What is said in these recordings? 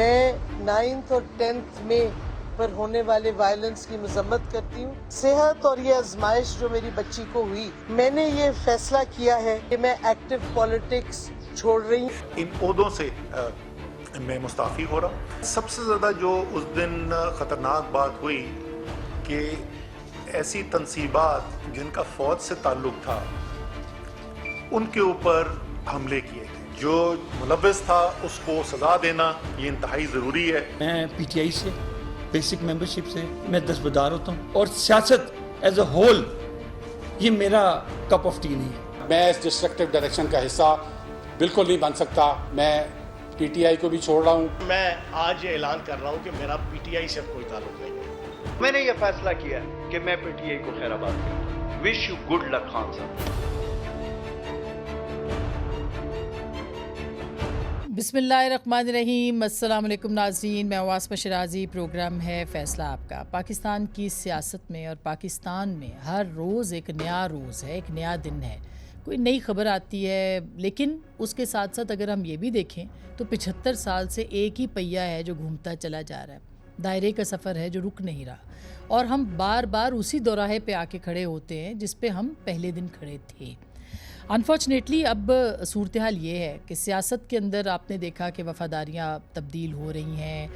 میں 9th اور 10th میں پر ہونے والے وائلنس کی مذمت کرتی ہوں. صحت اور یہ آزمائش جو میری بچی کو ہوئی، میں نے یہ فیصلہ کیا ہے کہ میں ایکٹیو پولیٹکس چھوڑ رہی ہوں. ان عہدوں سے میں مستعفی ہو رہا ہوں. سب سے زیادہ جو اس دن خطرناک بات ہوئی کہ ایسی تنصیبات جن کا فوج سے تعلق تھا ان کے اوپر حملے کیے گئے. جو ملوث تھا اس کو سزا دینا یہ انتہائی ضروری ہے. میں پی ٹی آئی سے بیسک ممبرشپ سے میں دستبردار ہوتا ہوں اور سیاست ایز اے ہول یہ میرا کپ آف ٹی نہیں ہے. میں اس ڈسٹرکٹیو ڈائریکشن کا حصہ بالکل نہیں بن سکتا. میں پی ٹی آئی کو بھی چھوڑ رہا ہوں. میں آج یہ اعلان کر رہا ہوں کہ میرا پی ٹی آئی سے کوئی تعلق نہیں ہے. میں نے یہ فیصلہ کیا ہے کہ میں پی ٹی آئی کو خیر آباد کروں. Wish you good luck Khan صاحب. بسم اللہ الرحمن الرحیم. السلام علیکم ناظرین، میں واسمہ شرازی. پروگرام ہے فیصلہ آپ کا. پاکستان کی سیاست میں اور پاکستان میں ہر روز ایک نیا روز ہے، ایک نیا دن ہے. کوئی نئی خبر آتی ہے، لیکن اس کے ساتھ ساتھ اگر ہم یہ بھی دیکھیں تو 75 سال سے ایک ہی پہیہ ہے جو گھومتا چلا جا رہا ہے. دائرے کا سفر ہے جو رک نہیں رہا، اور ہم بار بار اسی دوراہے پہ آ کے کھڑے ہوتے ہیں جس پہ ہم پہلے دن کھڑے تھے. انفارچونیٹلی اب صورتحال یہ ہے کہ سیاست کے اندر آپ نے دیکھا کہ وفاداریاں تبدیل ہو رہی ہیں.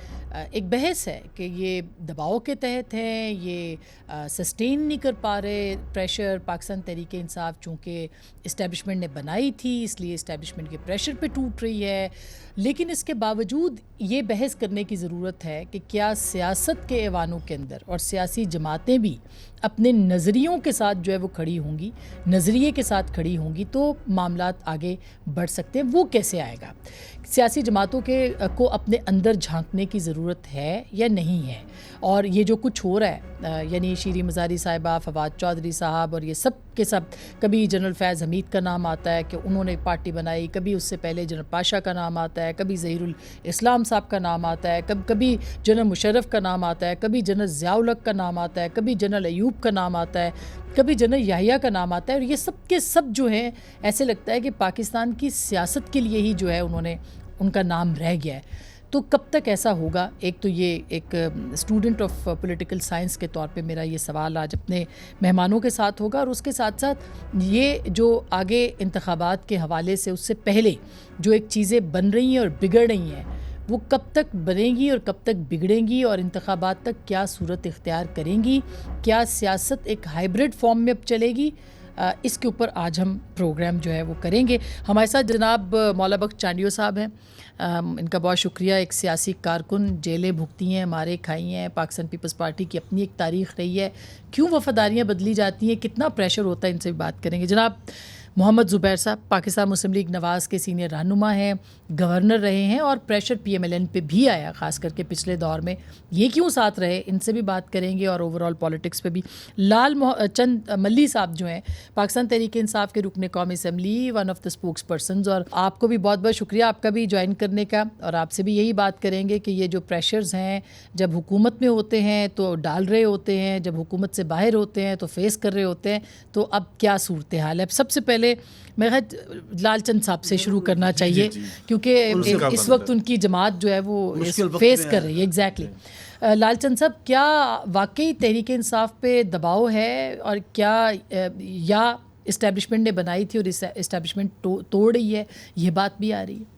ایک بحث ہے کہ یہ دباؤ کے تحت ہیں، یہ سسٹین نہیں کر پا رہے پریشر. پاکستان تحریک انصاف چونکہ اسٹیبلشمنٹ نے بنائی تھی، اس لیے اسٹیبلشمنٹ کے پریشر پہ ٹوٹ رہی ہے. لیکن اس کے باوجود یہ بحث کرنے کی ضرورت ہے کہ کیا سیاست کے ایوانوں کے اندر اور سیاسی جماعتیں بھی اپنے نظریوں کے ساتھ جو ہے وہ کھڑی ہوں گی، نظریے کے ساتھ کھڑی ہوں گی تو معاملات آگے بڑھ سکتے ہیں. وہ کیسے آئے گا؟ سیاسی جماعتوں کو اپنے اندر جھانکنے کی ضرورت ہے یا نہیں ہے؟ اور یہ جو کچھ ہو رہا ہے، یعنی شیریں مزاری صاحبہ، فواد چودھری صاحب اور یہ سب کے سب، کبھی جنرل فیض حمید کا نام آتا ہے کہ انہوں نے پارٹی بنائی، کبھی اس سے پہلے جنرل پاشا کا نام آتا ہے، کبھی ظہیر الاسلام صاحب کا نام آتا ہے، کبھی جنرل مشرف کا نام آتا ہے، کبھی جنرل ضیاء الحق کا نام آتا ہے، کبھی جنرل ایوب کا نام آتا ہے، کبھی جنرل یحییٰ کا نام آتا ہے. اور یہ سب کے سب جو ہیں ایسے لگتا ہے کہ پاکستان کی سیاست کے لیے ہی جو ہے ان کا نام رہ گیا ہے. تو کب تک ایسا ہوگا؟ ایک تو یہ ایک اسٹوڈنٹ آف پولیٹیکل سائنس کے طور پہ میرا یہ سوال آج اپنے مہمانوں کے ساتھ ہوگا، اور اس کے ساتھ ساتھ یہ جو آگے انتخابات کے حوالے سے اس سے پہلے جو ایک چیزیں بن رہی ہیں اور بگڑ رہی ہیں وہ کب تک بنیں گی اور کب تک بگڑیں گی، اور انتخابات تک کیا صورت اختیار کریں گی؟ کیا سیاست ایک ہائیبرڈ فارم میں اب چلے گی؟ اس کے اوپر آج ہم پروگرام جو ہے وہ کریں گے. ہمارے ساتھ جناب مولا بخش چانڈیو صاحب ہیں. ان کا بہت شکریہ. ایک سیاسی کارکن، جیلیں بھگتی ہیں، مارے کھائی ہیں. پاکستان پیپلز پارٹی کی اپنی ایک تاریخ رہی ہے. کیوں وفاداریاں بدلی جاتی ہیں؟ کتنا پریشر ہوتا ہے؟ ان سے بھی بات کریں گے. جناب محمد زبیر صاحب پاکستان مسلم لیگ نواز کے سینئر رہنما ہیں، گورنر رہے ہیں، اور pressure P M L N پہ بھی آیا خاص کر کے پچھلے دور میں. یہ کیوں ساتھ رہے؟ ان سے بھی بات کریں گے، اور اوور آل پالیٹکس پہ بھی. لال چند ملی صاحب جو ہیں پاکستان تحریک انصاف کے رکن قومی assembly, one of the spokespersons, اور آپ کو بھی بہت بہت شکریہ آپ کا بھی جوائن کرنے کا. اور آپ سے بھی یہی بات کریں گے کہ یہ جو پریشرز ہیں جب حکومت میں ہوتے ہیں تو ڈال رہے ہوتے ہیں، جب حکومت سے باہر ہوتے ہیں تو فیس کر رہے ہوتے ہیں، تو اب کیا صورتحال ہے؟ سب سے پہلے میں لال چند صاحب سے شروع کرنا چاہیے کیونکہ اس وقت ان کی جماعت جو ہے وہ فیس کر رہی ہے. ایگزیکٹلی. لال چند صاحب، کیا واقعی تحریک انصاف پہ دباؤ ہے، اور کیا یا اسٹیبلشمنٹ نے بنائی تھی اور اسٹیبلشمنٹ توڑ رہی ہے؟ یہ بات بھی آ رہی ہے.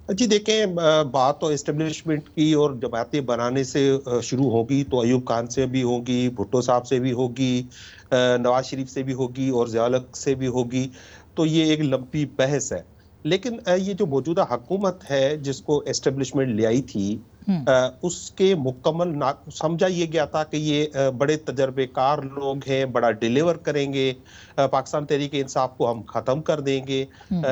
جی دیکھیں، بات تو اسٹیبلشمنٹ کی اور جماعتیں بنانے سے شروع ہوگی تو ایوب خان سے بھی ہوگی، بھٹو صاحب سے بھی ہوگی، نواز شریف سے بھی ہوگی، اور ضیاء الحق سے بھی ہوگی. تو یہ ایک لمبی بحث ہے. لیکن یہ جو موجودہ حکومت ہے جس کو اسٹیبلشمنٹ لے آئی تھی، اس کے مکمل سمجھا یہ گیا تھا کہ یہ بڑے تجربے کار لوگ ہیں، بڑا ڈیلیور کریں گے، پاکستان تحریک انصاف کو ہم ختم کر دیں گے.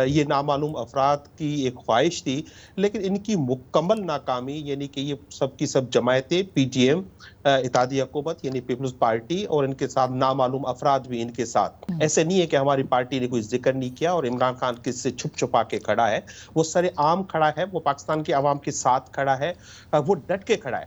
یہ نامعلوم افراد کی ایک خواہش تھی، لیکن ان کی مکمل ناکامی، یعنی کہ یہ سب کی سب جماعتیں، پی ٹی ایم، اتحادی حکومت یعنی پیپلز پارٹی، اور ان کے ساتھ نامعلوم افراد بھی ان کے ساتھ. ایسے نہیں ہے کہ ہماری پارٹی نے کوئی ذکر نہیں کیا اور عمران خان کس سے چھپ چھپا کے کھڑا ہے. وہ سر عام کھڑا ہے، وہ پاکستان کے عوام کے ساتھ کھڑا ہے، وہ ڈٹ کے کھڑا ہے.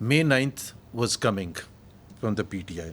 May 9th was coming from the PTI।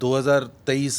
2023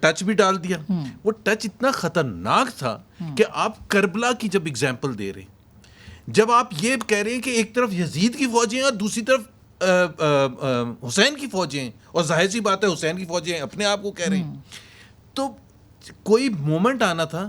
touch بھی ڈال دیا. وہ ٹچ اتنا خطرناک تھا کہ آپ کربلا کی جب اگزامپل دے رہے ہیں, جب آپ یہ کہہ رہے ہیں کہ ایک طرف یزید کی فوجیں ہیں اور دوسری طرف حسین کی فوجیں ہیں, اور ظاہر سی بات ہے حسین کی فوجیں ہیں, اپنے آپ کو کہہ رہے ہیں, تو کوئی مومنٹ آنا تھا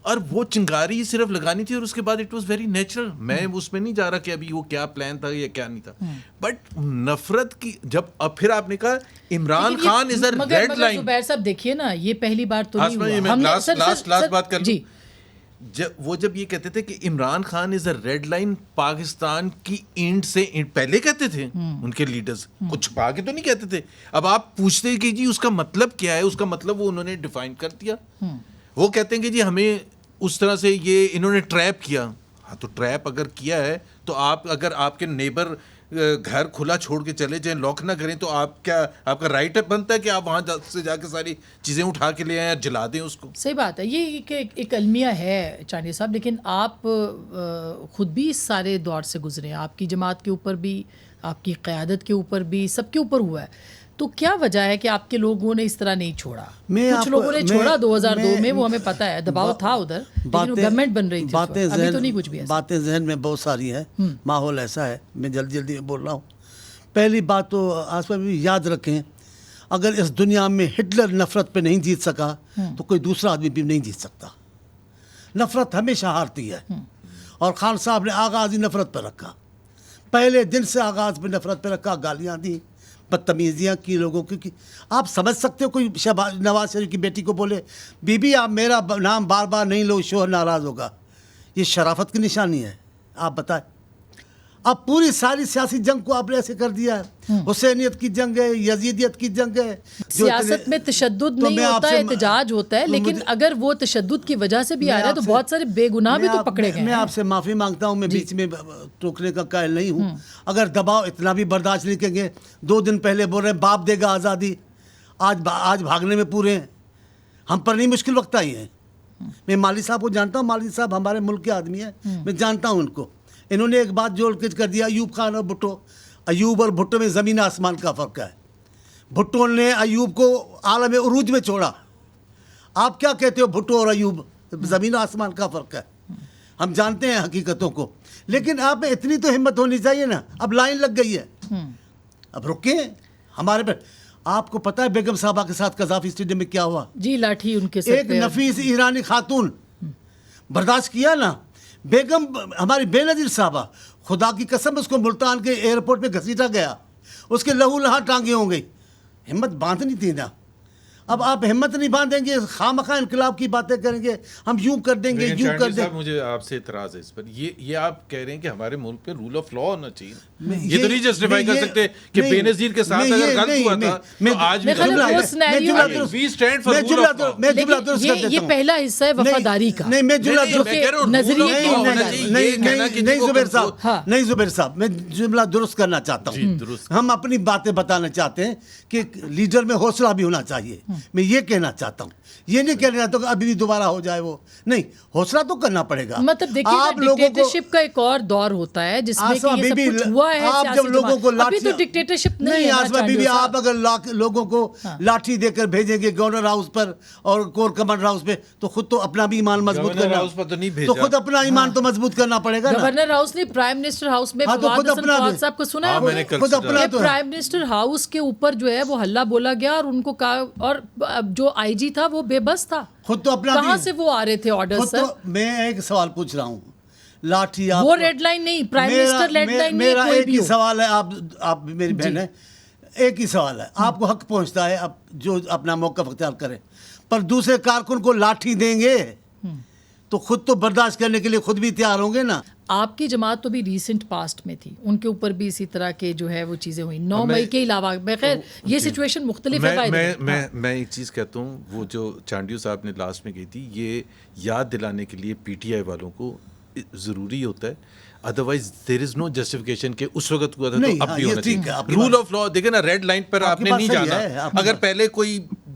اور وہ چنگاری صرف لگانی تھی, اور اس کے بعد اٹ واز ویری نیچرل. میں اس میں نہیں جا رہا کہ ابھی وہ کیا پلان تھا یا کیا نہیں تھا, بٹ نفرت کی جب اب پھر آپ نے کہا عمران خان از اے ریڈ لائن. زبیر صاحب دیکھیے نا, یہ پہلی بار تو نہیں ہوا. میں لاسٹ بات کر لوں. جب یہ کہتے تھے کہ عمران خان از اے ریڈ لائن پاکستان کی اینڈ سے پہلے کہتے تھے ان کے لیڈرز, کچھ چھپا کے تو نہیں کہتے تھے. اب آپ پوچھتے کہ جی اس کا مطلب کیا ہے, اس کا مطلب وہ انہوں نے ڈیفائن کر دیا. وہ کہتے ہیں کہ جی ہمیں اس طرح سے یہ انہوں نے ٹریپ کیا. ہاں تو ٹریپ اگر کیا ہے تو آپ اگر آپ کے نیبر گھر کھلا چھوڑ کے چلے جائیں, لاک نہ کریں, تو آپ کیا, آپ کا رائٹ بنتا ہے کہ آپ وہاں سے جا کے ساری چیزیں اٹھا کے لے آئیں اور جلا دیں اس کو. صحیح بات ہے, یہ ایک المیہ ہے چانڈی صاحب, لیکن آپ خود بھی اس سارے دور سے گزرے ہیں. آپ کی جماعت کے اوپر بھی, آپ کی قیادت کے اوپر بھی, سب کے اوپر ہوا ہے. تو کیا وجہ ہے کہ آپ کے لوگوں نے اس طرح نہیں چھوڑا؟ کچھ لوگوں نے چھوڑا 2002 میں, وہ ہمیں پتہ ہے, دباؤ تھا ادھر, لیکن گورنمنٹ بن رہی تھی, ابھی تو نہیں کچھ بھی. باتیں ذہن میں بہت ساری ہیں, ماحول ایسا ہے, میں جلدی بول رہا ہوں. پہلی بات تو آسما بھی یاد رکھیں, اگر اس دنیا میں ہٹلر نفرت پہ نہیں جیت سکا تو کوئی دوسرا آدمی بھی نہیں جیت سکتا. نفرت ہمیشہ ہارتی ہے, اور خان صاحب نے آغاز ہی نفرت پہ رکھا. پہلے دن سے آغاز پہ نفرت پہ رکھا, گالیاں دی, بدتمیزیاں کی لوگوں کی. آپ سمجھ سکتے ہو کوئی نواز شریف کی بیٹی کو بولے بی بی آپ میرا نام بار بار نہیں لو, شوہر ناراض ہوگا؟ یہ شرافت کی نشانی ہے؟ آپ بتائیں. اب پوری ساری سیاسی جنگ کو آپ نے ایسے کر دیا ہے. حسینیت کی جنگ ہے, یزیدیت کی جنگ ہے. سیاست میں تشدد نہیں ہوتا ہے, احتجاج ہوتا ہے, لیکن اگر وہ تشدد کی وجہ سے بھی آ رہا ہے تو بہت سارے بے گناہ بھی تو پکڑے گئے. میں آپ سے معافی مانگتا ہوں, میں بیچ میں ٹوکنے کا قائل نہیں ہوں. اگر دباؤ اتنا بھی برداشت نہیں کریں گے, 2 دن پہلے بول رہے ہیں باپ دے گا آزادی, آج بھاگنے میں پورے ہیں. ہم پر نہیں مشکل وقت آئی ہیں. میں مالی صاحب کو جانتا ہوں, مالی صاحب ہمارے ملک کے آدمی ہیں, میں جانتا ہوں ان کو. انہوں نے ایک بات جوڑ کے کر دیا, ایوب خان اور بھٹو. ایوب اور بھٹو میں زمین آسمان کا فرق ہے. بھٹو نے ایوب کو عالم عروج میں چھوڑا. آپ کیا کہتے ہو بھٹو اور ایوب؟ زمین آسمان کا فرق ہے. ہم جانتے ہیں حقیقتوں کو, لیکن آپ میں اتنی تو ہمت ہونی چاہیے نا. اب لائن لگ گئی ہے, اب رکیں ہمارے پہ. آپ کو پتہ ہے بیگم صاحبہ کے ساتھ قذافی اسٹیڈیم میں کیا ہوا؟ جی لاٹھی ان کے ساتھ. ایک نفیس ایرانی خاتون برداشت کیا نا. بیگم ہماری بے نظیر صاحبہ, خدا کی قسم اس کو ملتان کے ایئرپورٹ پہ گھسیٹا گیا, اس کے لہو لہا ٹانگیں ہو گئی. ہمت باندھنی تھی نا. اب آپ ہمت نہیں باندھیں گے, خواہ انقلاب کی باتیں کریں گے, ہم یوں کر دیں گے, یوں کر دیں گے. مجھے آپ سے اعتراض ہے اس پر. یہ آپ کہہ رہے ہیں کہ ہمارے ملک پہ رول آف لا ہونا چاہیے. یہ تو نہیں جسٹیفائی کر سکتے کہ بے نظیر کے ساتھ اگر غلط ہوا تھا تو آج بھی یہ پہلا حصہ ہے وفاداری کا. نہیں, میں زبیر صاحب میں جملہ درست کرنا چاہتا ہوں. ہم اپنی باتیں بتانا چاہتے ہیں کہ لیڈر میں حوصلہ بھی ہونا چاہیے. میں یہ کہنا چاہتا ہوں, یہ نہیں کہنا چاہتا کہ ابھی بھی دوبارہ ہو جائے. وہ نہیں, حوصلہ تو کرنا پڑے گا. مطلب دیکھیے ڈکٹیٹرشپ کا ایک اور دور ہوتا ہے جس میں کہ یہ سب کچھ ہوا ہے. آپ جب لوگوں کو ابھی تو ڈکٹیٹرشپ نہیں ہے. آپ اگر لوگوں کو لاٹھی دے کر بھیجیں گے گورنر ہاؤس پر اور کور کمانڈر ہاؤس پہ, تو خود تو اپنا بھی ایمان مضبوط کرنا, تو خود اپنا ایمان تو مضبوط کرنا پڑے گا. گورنر ہاؤس نے پرائم منسٹر ہاؤس میں فواد صاحب کو سنا ہے, پرائم منسٹر ہاؤس کے اوپر جو ہے وہ ہلہ بولا گیا, اور ان کو کہا, اور جو آئی جی تھا وہ بے بس تھا. خود تو اپنا کہاں سے وہ آ رہے تھے آرڈر؟ سر میں ایک سوال پوچھ رہا ہوں, لاٹھی وہ ریڈ لائن نہیں, پرائم منسٹر ریڈ لائن نہیں. میرا ایک ہی سوال ہے, آپ میری بہن ہے, ایک ہی سوال ہے. آپ کو حق پہنچتا ہے اب جو اپنا موقف اختیار کرے, پر دوسرے کارکن کو لاٹھی دیں گے تو خود تو برداشت کرنے کے لیے خود بھی تیار ہوں گے نا. آپ کی جماعت تو بھی ریسنٹ پاسٹ میں تھی, ان کے اوپر بھی اسی طرح کے جو ہے وہ چیزیں ہوئی 9 مئی کے علاوہ. بخیر یہ سچویشن مختلف ہے. میں ایک چیز کہتا ہوں, وہ جو چانڈیو صاحب نے لاسٹ میں کہی تھی, یہ یاد دلانے کے لیے پی ٹی آئی والوں کو ضروری ہوتا ہے. Otherwise there is know justification کہ اس وقت ہوا تھا تو اب بھی ہونا چاہیے. رول آف لا دیکھیں نا, ریڈ لائن پر آپ نے نہیں جانا. اگر پہلے کوئی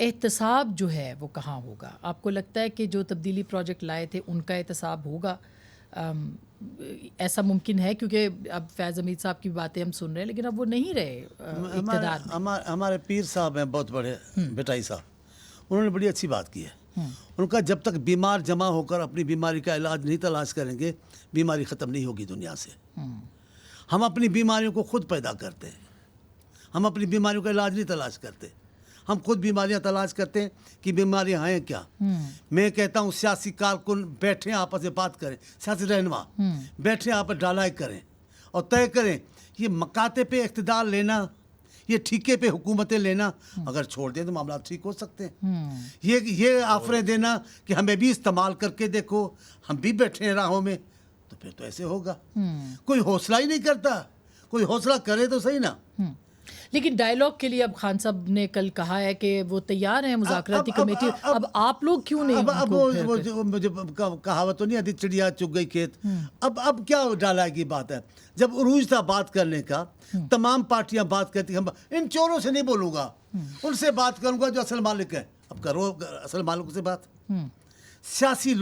احتساب جو ہے وہ کہاں ہوگا؟ آپ کو لگتا ہے کہ جو تبدیلی پروجیکٹ لائے تھے ان کا احتساب ہوگا؟ ایسا ممکن ہے کیونکہ اب فیض حمید صاحب کی باتیں ہم سن رہے ہیں لیکن اب وہ نہیں رہے اقتدار میں. ہمارے پیر صاحب ہیں بہت بڑے بٹائی صاحب، انہوں نے بڑی اچھی بات کی ہے. ان کا جب تک بیمار جمع ہو کر اپنی بیماری کا علاج نہیں تلاش کریں گے بیماری ختم نہیں ہوگی دنیا سے. ہم اپنی بیماریوں کو خود پیدا کرتے ہیں، ہم اپنی بیماریوں کا علاج نہیں تلاش کرتے، ہم خود بیماریاں تلاش کرتے ہیں کہ بیماریاں ہیں کیا. میں کہتا ہوں سیاسی کارکن بیٹھیں آپس میں بات کریں، سیاسی رہنما بیٹھیں آپس ڈالائے کریں اور طے کریں یہ مکاتے پہ اقتدار لینا، یہ ٹھیکے پہ حکومتیں لینا اگر چھوڑ دیں تو معاملات ٹھیک ہو سکتے ہیں. یہ آفریں دینا کہ ہمیں بھی استعمال کر کے دیکھو، ہم بھی بیٹھے ہیں راہوں میں، تو پھر تو ایسے ہوگا. کوئی حوصلہ ہی نہیں کرتا، کوئی حوصلہ کرے تو صحیح نا. لیکن ڈائیلاگ کے لیے اب خان صاحب نے کل کہا ہے کہ وہ تیار ہیں مذاکراتی کمیٹی. اب آپ لوگ کیوں نہیں؟ اب مجھے کہاوت تو نہیں آتی چڑیا چگ گئی کھیت. اب کیا ڈالا کی بات ہے؟ جب عروج تھا بات کرنے کا، تمام پارٹیاں بات کرتی ہیں، ان چوروں سے نہیں بولوں گا، ان سے بات کروں گا جو اصل مالک ہے. اب کرو اصل مالک سے بات. سیاسی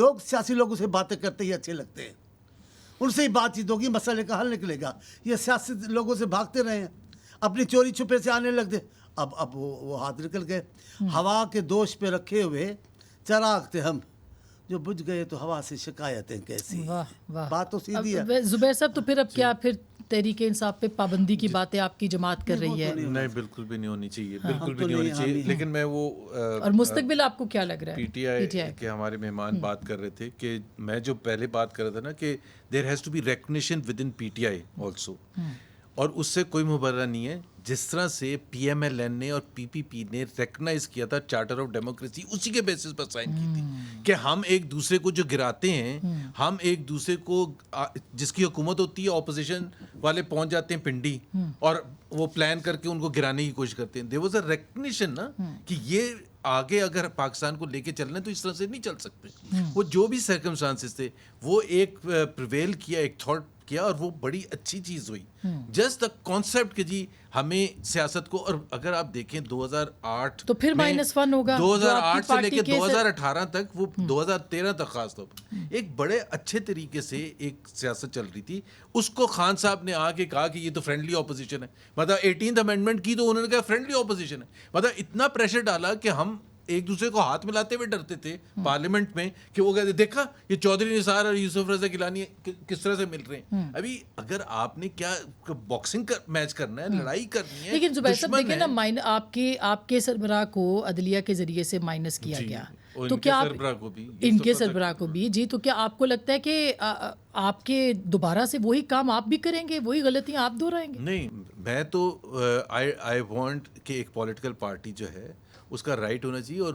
لوگوں سے باتیں کرتے ہی اچھے لگتے ہیں، ان سے ہی بات چیت ہوگی، مسئلے کا حل نکلے گا. یہ سیاسی لوگوں سے بھاگتے رہے ہیں، اپنی چوری چھپے سے آنے لگ دے. اب وہ ہاتھ نکل گئے. ہوا کے دوش پہ رکھے ہوئے چراغ تھے ہم، جو بجھ گئے تو ہوا سے شکایتیں کیسی. بات تو سیدھی ہے. زبیر صاحب تو پھر اب کیا پھر تحریک انصاف پہ پابندی کی باتیں آپ کی جماعت کر رہی ہے؟ نہیں بالکل بھی نہیں ہونی چاہیے، بالکل بھی نہیں ہونی چاہیے. لیکن میں وہ اور مستقبل آپ کو کیا لگ رہا ہے؟ پی ٹی آئی کے ہمارے مہمان بات کر رہے تھے کہ میں جو پہلے بات کر رہا تھا نا کہ there has to be recognition with in P T I also, اور اس سے کوئی مبرر نہیں ہے. جس طرح سے پی ایم ایل این نے اور پی پی پی نے ریکگنائز کیا تھا چارٹر آف ڈیموکریسی، اسی کے بیسس پر سائن کی تھی کہ ہم ایک دوسرے کو جو گراتے ہیں، ہم ایک دوسرے کو، جس کی حکومت ہوتی ہے اپوزیشن والے پہنچ جاتے ہیں پنڈی اور وہ پلان کر کے ان کو گرانے کی کوشش کرتے ہیں. دیر واز اے ریکگنیشن نا کہ یہ آگے اگر پاکستان کو لے کے چلنا ہے تو اس طرح سے نہیں چل سکتے. وہ جو بھی سرکمسٹانسز تھے وہ ایک پریویل کیا، ایک تھاٹ کیا، اور وہ بڑی اچھی چیز ہوئی. جسٹ دا کانسیپٹ کہ جی ہمیں سیاست کو، اور اگر آپ دیکھیں 2008 تو پھر -1 ہوگا، 2008 سے لے کے 2018 تک، وہ 2013 تک خاص طور پر ایک بڑے اچھے طریقے سے ایک سیاست چل رہی تھی. اس کو خان صاحب نے آ کے کہا کہ یہ تو فرینڈلی اپوزیشن ہے، مطلب 18th امینڈمنٹ کی تو انہوں نے کہا فرینڈلی اپوزیشن ہے. مطلب اتنا پریشر ڈالا کہ ہم ایک دوسرے کو ہاتھ ملاتے ہوئے ڈرتے تھے پارلیمنٹ میں کہ وہ کہتے دیکھا یہ چودھری نثار اور یوسف رضا گیلانی کس طرح سے مل رہے ہیں. ابھی اگر آپ نے کیا باکسنگ میچ کرنا ہے، لڑائی کرنی ہے. لیکن زبیر صاحب دیکھیں نا، آپ کے سربراہ کو عدلیہ کے ذریعے سے مائنس کیا گیا، تو کیا ان کے سربراہ کو بھی جی، تو کیا آپ کو لگتا ہے کہ آپ کے دوبارہ سے وہی کام آپ بھی کریں گے، وہی غلطیاں آپ دہرائیں گے؟ نہیں، میں تو آئی وانٹ کہ ایک پولیٹیکل پارٹی جو ہے اس کا رائٹ ہونا چاہیے، اور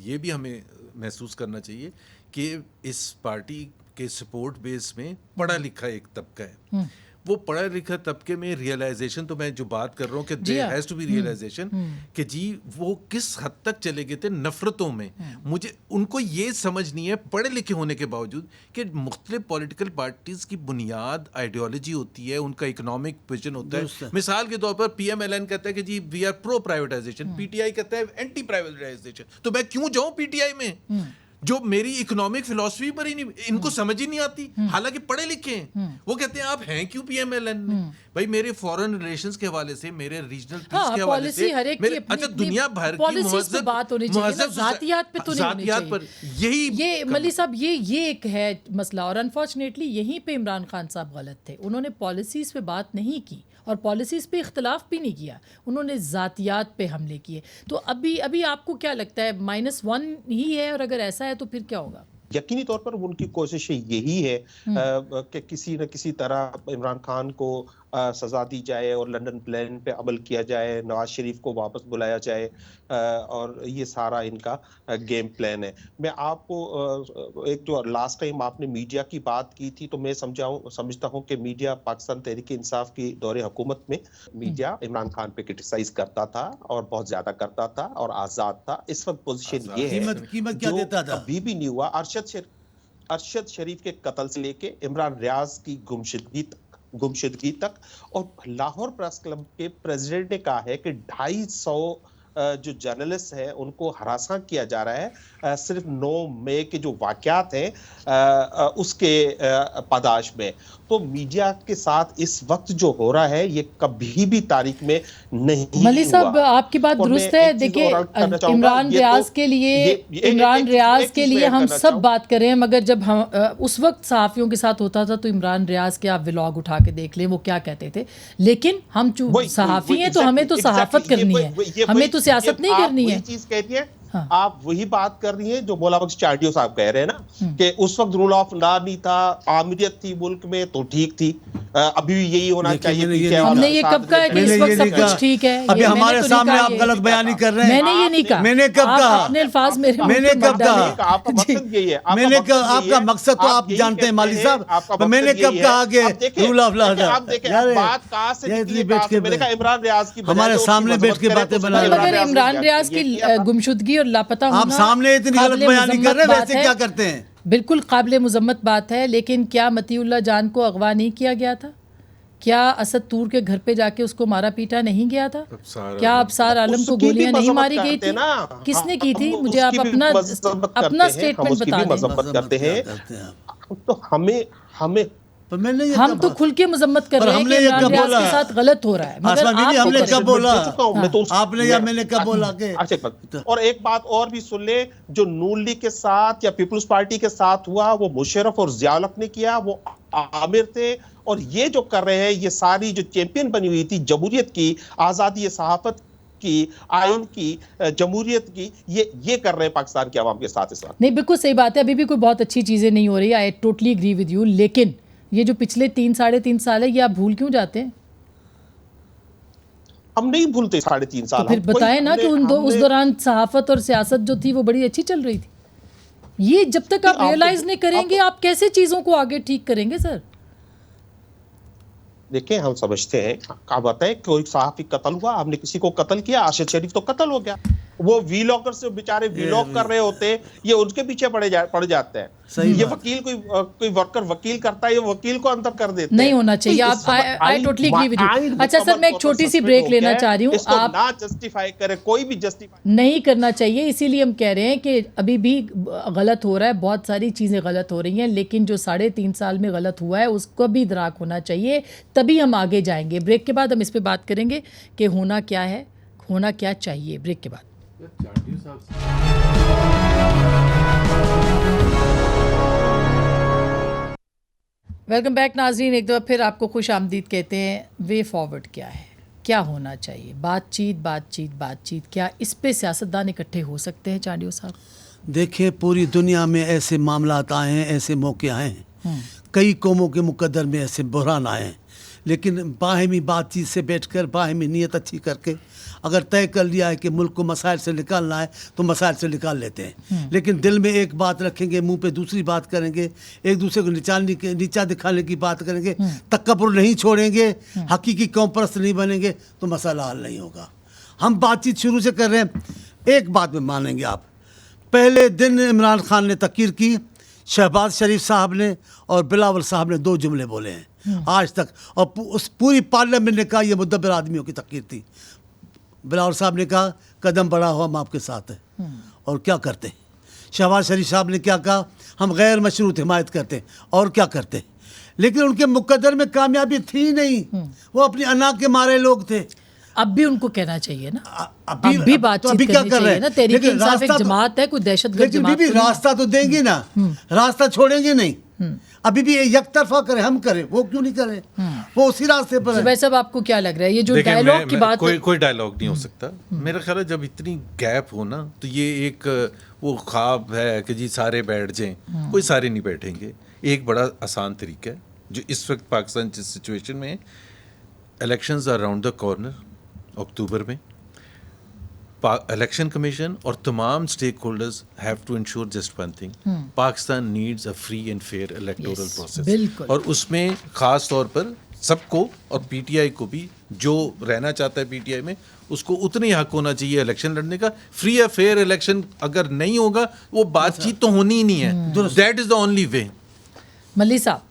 یہ بھی ہمیں محسوس کرنا چاہیے کہ اس پارٹی کے سپورٹ بیس میں پڑھا لکھا ایک طبقہ ہے. وہ پڑھا لکھا طبقے میں ریئلائزیشن، تو میں جو بات کر رہا ہوں کہ there has to be realization کہ جی وہ کس حد تک چلے گئے تھے نفرتوں میں. مجھے ان کو یہ سمجھ نہیں ہے پڑھے لکھے ہونے کے باوجود کہ مختلف پولیٹیکل پارٹیز کی بنیاد آئیڈیالوجی ہوتی ہے، ان کا اکنامک ویژن ہوتا ہے. مثال کے طور پر پی ایم ایل این کہتا ہے کہ جی we are pro privatization, P T I کہتا ہے اینٹی پرائیویٹائزیشن. تو میں کیوں جاؤں پی ٹی آئی میں جو میری اکنامک فلسفی پر ہی نہیں، ان کو سمجھ ہی نہیں آتی، حالانکہ پڑھے لکھے ہیں. وہ کہتے ہیں آپ ہیں کیوں پی ایم ایل این میں؟ بھائی میرے فورن ریلیشنز کے حوالے سے، میرے ریجنل پیس کے حوالے سے، اچھا دنیا بھر کی مہذب ذاتیات پہ تو نہیں ہونی چاہیے. یہ ملی صاحب یہ ایک ہے مسئلہ، اور انفارچونیٹلی یہیں پہ عمران خان صاحب غلط تھے. انہوں نے پالیسیز پہ بات نہیں کی اور پالیسیز پہ اختلاف بھی نہیں کیا، انہوں نے ذاتیات پہ حملے کیے. تو ابھی آپ کو کیا لگتا ہے -1 ہی ہے، اور اگر ایسا ہے تو پھر کیا ہوگا؟ یقینی طور پر ان کی کوشش یہی ہے کہ کسی نہ کسی طرح عمران خان کو سزا دی جائے اور لنڈن پلان پہ عمل کیا جائے، نواز شریف کو واپس بلایا جائے، اور یہ سارا ان کا گیم پلان ہے. میں آپ کو ایک جو لاسٹ ٹائم آپ نے میڈیا کی بات کی تھی، تو میں سمجھتا ہوں کہ میڈیا پاکستان تحریک انصاف کی دور حکومت میں میڈیا عمران خان پہ کرٹیسائز کرتا تھا اور بہت زیادہ کرتا تھا اور آزاد تھا. اس وقت پوزیشن یہ ہے قیمت کیا دیتا تھا؟ ابھی بھی نہیں ہوا. ارشد شریف کے قتل سے لے کے عمران ریاض کی گمشدگی تک، اور لاہور پریس کلب کے پریزیڈنٹ نے کہا ہے کہ 250 جو جرنلسٹ ہیں ان کو ہراساں کیا جا رہا ہے صرف 9 مئی کے جو واقعات ہیں اس کے پاداش میں. تو میڈیا کے ساتھ اس وقت جو ہو رہا ہے یہ کبھی بھی تاریخ میں نہیں ہوا. ملی صاحب آپ کی بات درست ہے. دیکھیے عمران ریاض کے لیے ہم سب بات کر رہے ہیں، مگر جب ہم اس وقت صحافیوں کے ساتھ ہوتا تھا تو عمران ریاض کے آپ ولاگ اٹھا کے دیکھ لیں وہ کیا کہتے تھے. لیکن ہم صحافی ہیں تو ہمیں تو صحافت کرنی ہے، ہمیں تو سیاست نہیں کرنی ہے. چیز کہتی ہے آپ وہی بات کر رہی ہیں جو مولا بخش چاٹیو صاحب کہہ رہے ہیں نا کہ اس وقت رول آف لا نہیں تھا، آمریت تھی ملک میں تو ٹھیک تھی، ابھی بھی یہی ہونا چاہیے. ہم نے یہ کب کہا کہ اس وقت سب کچھ ٹھیک ہے؟ ابھی ہمارے سامنے آپ غلط بیانی کر رہے ہیں. میں نے یہ نہیں کہا. میں نے کب کہا؟ اپنے الفاظ میرے میں نے کب کہا؟ آپ کا مقصد یہی ہے. میں نے کہا آپ کا مقصد تو آپ جانتے ہیں مالی صاحب. میں نے کب کہا کہ رول آف لا تھا؟ آپ دیکھیں بات کہاں سے نکلی. میں نے کہا عمران ریاض کی ہمارے سامنے بیٹھ کے باتیں بنا رہے مگر عمران ریاض کی گمشدگی اور لاپتہ ہونا آپ سامنے اتنی غلط بیانی کر رہے ہیں، ویسے کیا کرتے ہیں؟ بالکل قابل مذمت بات ہے. لیکن کیا مطیع اللہ جان کو اغوا نہیں کیا گیا تھا؟ کیا اسد طور کے گھر پہ جا کے اس کو مارا پیٹا نہیں گیا تھا؟ کیا ابصار عالم کو گولیاں نہیں ماری گئی تھی؟ کس نے کی تھی؟ مجھے آپ اپنا سٹیٹمنٹ بتا دیں. تو ہمیں ہم تو کھل کے مذمت کر رہے ہیں کہ عمران ریاض کے ساتھ غلط ہو رہا ہے. مگر ہم نے کب بولا؟ آپ نے یا میں نے کب بولا کہ اور ایک بات اور بھی سن لے، جو نون لیگ کے ساتھ یا پیپلز پارٹی کے ساتھ ہوا وہ مشرف اور ضیاء الحق نے کیا، وہ عامر تھے. اور یہ جو کر رہے ہیں یہ ساری جو چیمپئن بنی ہوئی تھی جمہوریت کی، آزادی صحافت کی، آئین کی، جمہوریت کی، یہ کر رہے ہیں پاکستان کے عوام کے ساتھ اس وقت. نہیں بالکل صحیح بات ہے. ابھی بھی کوئی بہت اچھی چیزیں نہیں ہو رہی. I totally agree with you. لیکن یہ جو پچھلے 3-3.5 سال ہے یہ آپ بھول کیوں جاتے ہیں؟ ہم نہیں بھولتے 3.5 سال. پھر بتائیں نا کہ اس دوران صحافت اور سیاست جو تھی وہ بڑی اچھی چل رہی تھی. یہ جب تک آپ ریئلائز نہیں کریں گے آپ کیسے چیزوں کو آگے ٹھیک کریں گے سر؟ دیکھیں ہم سمجھتے ہیں کہا بات ہے کوئی صحافی قتل ہوا، ہم نے کسی کو قتل کیا، آشد شریف تو قتل ہو گیا. وہ وی لاگر سے بیچارے وی لاگ کر رہے ہوتے، یہ ان کے پیچھے پڑ جاتے ہیں. یہ وکیل کوئی ورکر وکیل کرتا ہے، یہ وکیل کو اندر کر دیتے ہیں. نہیں ہونا چاہیے. آپ I totally agree with you. اچھا سر میں ایک چھوٹی سی بریک لینا چاہ رہی ہوں. اس کو نہ جسٹیفائی کرے، کوئی بھی جسٹیفائی نہیں کرنا چاہیے. اسی لیے ہم کہہ رہے ہیں کہ ابھی بھی غلط ہو رہا ہے، بہت ساری چیزیں غلط ہو رہی ہیں، لیکن جو 3.5 سال میں غلط ہوا ہے اس کو بھی ادراک ہونا چاہیے، تبھی ہم آگے جائیں گے. بریک کے بعد ہم اس پہ بات کریں گے کہ ہونا کیا ہے، ہونا کیا چاہیے. بریک کے بعد ویلکم بیک ناظرین. ایک دفعہ پھر آپ کو خوش آمدید کہتے ہیں. وے فارورڈ کیا ہے، کیا ہونا چاہیے؟ بات چیت کیا اس پہ سیاستدان اکٹھے ہو سکتے ہیں چاندیو صاحب؟ دیکھیں پوری دنیا میں ایسے معاملات آئے ہیں، ایسے موقع آئے ہیں، کئی قوموں کے مقدر میں ایسے بحران آئے ہیں، لیکن باہمی بات چیت سے بیٹھ کر باہمی نیت اچھی کر کے اگر طے کر لیا ہے کہ ملک کو مسائل سے نکالنا ہے تو مسائل سے نکال لیتے ہیں. لیکن دل میں ایک بات رکھیں گے، منہ پہ دوسری بات کریں گے، ایک دوسرے کو نیچا دکھانے کی بات کریں گے، تکبر نہیں چھوڑیں گے، حقیقی قوم پرست نہیں بنیں گے تو مسئلہ حل نہیں ہوگا. ہم بات چیت شروع سے کر رہے ہیں. ایک بات میں مانیں گے آپ، پہلے دن عمران خان نے تقریر کی، شہباز شریف صاحب نے اور بلاول صاحب نے 2 جملے بولے ہیں آج تک، اور اس پوری پارلیمنٹ نے کہا یہ مدبر آدمیوں کی تقریر تھی. بلاول صاحب نے کہا قدم بڑھا ہوا ہم آپ کے ساتھ ہیں، اور کیا کرتے؟ شہباز شریف صاحب نے کیا کہا؟ ہم غیر مشروط حمایت کرتے ہیں، اور کیا کرتے؟ لیکن ان کے مقدر میں کامیابی تھی نہیں، وہ اپنی انا کے مارے لوگ تھے. اب بھی ان کو کہنا چاہیے نا، اب بھی بات چیت کرنی چاہیے نا. تحریک انصاف ایک جماعت ہے، کوئی دہشت گرد جماعت بھی راستہ تو دیں گی نا، راستہ چھوڑیں گے نہیں. ابھی بھی یک طرفہ کریں، ہم کریں، وہ کیوں نہیں کریں؟ وہ اسی راستے پر ہے. ویسے آپ کو کیا لگ رہا ہے یہ جو ڈائیلاگ کی بات؟ کوئی ڈائیلاگ نہیں ہو سکتا. میرا خیال ہے جب اتنی گیپ ہو نا تو یہ ایک وہ خواب ہے کہ جی سارے بیٹھ جائیں، کوئی سارے نہیں بیٹھیں گے. ایک بڑا آسان طریقہ ہے جو اس وقت پاکستان جس سچویشن میں، elections are round the corner. اکتوبر میں الیکشن کمیشن اور تمام stakeholders have to ensure just one thing, Pakistan needs a free and fair electoral process. اور اس میں خاص طور پر سب کو، اور پی ٹی آئی کو بھی، جو رہنا چاہتا ہے پی ٹی آئی میں اس کو اتنا ہی حق ہونا چاہیے الیکشن لڑنے کا. فری یا فیئر الیکشن اگر نہیں ہوگا وہ بات چیت تو ہونی ہی نہیں ہے. That is the only way. ملی صاحب